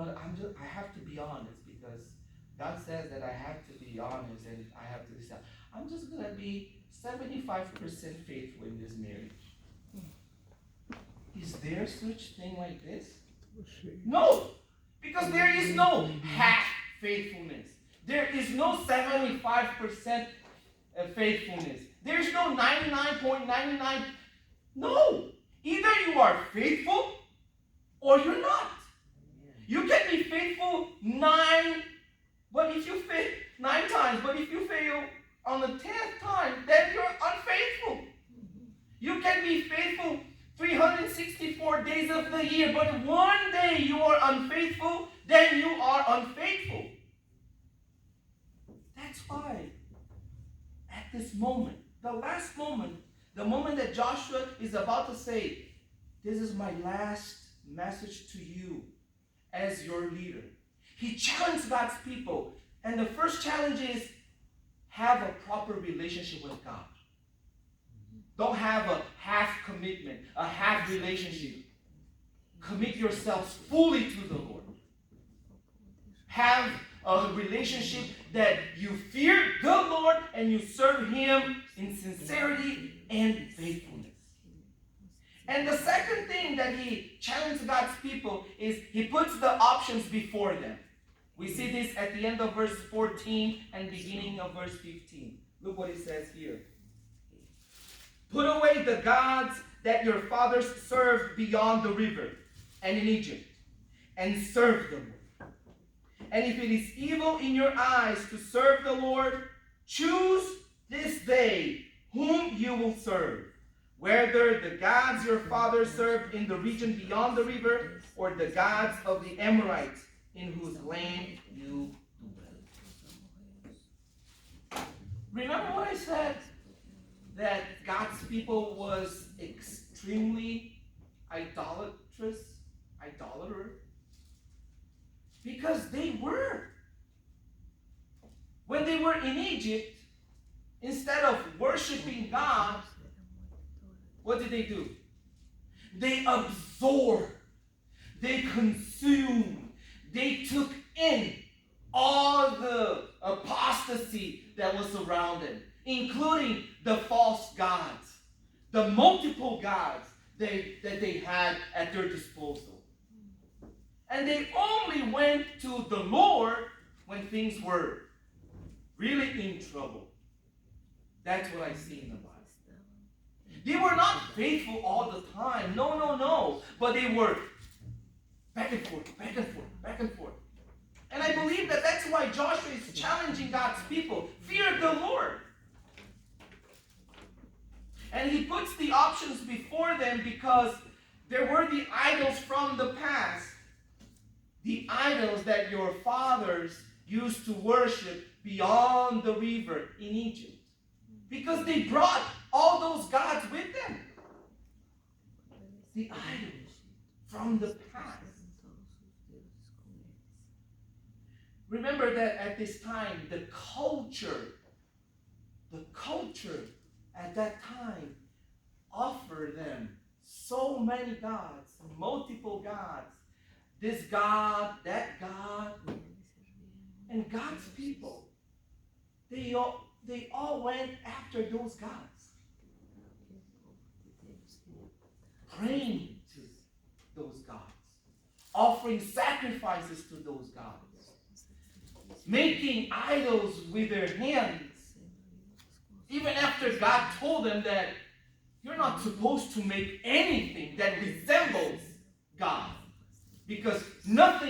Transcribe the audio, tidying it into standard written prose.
but I have to be honest because God says that I have to be honest and I have to decide. I'm just going to be 75% faithful in this marriage. Is there such thing like this? No, because there is no half faithfulness. There is no 75% faithfulness. There is no 99.99. No, either you are faithful or you're not. You can be faithful 9 times, but if you fail on the 10th time, then you're unfaithful. You can be faithful 364 days of the year, but one day you are unfaithful, then you are unfaithful. That's why at this moment, the last moment, the moment that Joshua is about to say, this is my last message to you as your leader. He challenged God's people. And the first challenge is have a proper relationship with God. Don't have a half commitment, a half relationship. Commit yourselves fully to the Lord. Have a relationship that you fear the Lord and you serve Him in sincerity and faithfulness. And the second thing that He challenged God's people is He puts the options before them. We see this at the end of verse 14 and beginning of verse 15. Look what it says here. Put away the gods that your fathers served beyond the river and in Egypt, and serve the Lord. And if it is evil in your eyes to serve the Lord, choose this day whom you will serve, whether the gods your fathers served in the region beyond the river, or the gods of the Amorites in whose land you dwell. Remember what I said? That God's people was extremely idolater? Because they were. When they were in Egypt, instead of worshiping God, what did they do? They absorbed, they consumed, they took in all the apostasy that was around them, including the false gods, the multiple gods that they had at their disposal. And they only went to the Lord when things were really in trouble. That's what I see in the Bible. They were not faithful all the time. No. But they were back and forth. And I believe that that's why Joshua is challenging God's people. Fear the Lord. And he puts the options before them because there were the idols from the past. The idols that your fathers used to worship beyond the river in Egypt. Because they brought all those gods with them. The idols from the past. Remember that at this time, the culture at that time offered them so many gods, multiple gods. This God, that God. And God's people, they all went after those gods. Praying to those gods. Offering sacrifices to those gods. Making idols with their hands. Even after God told them that you're not supposed to make anything that resembles God. Because nothing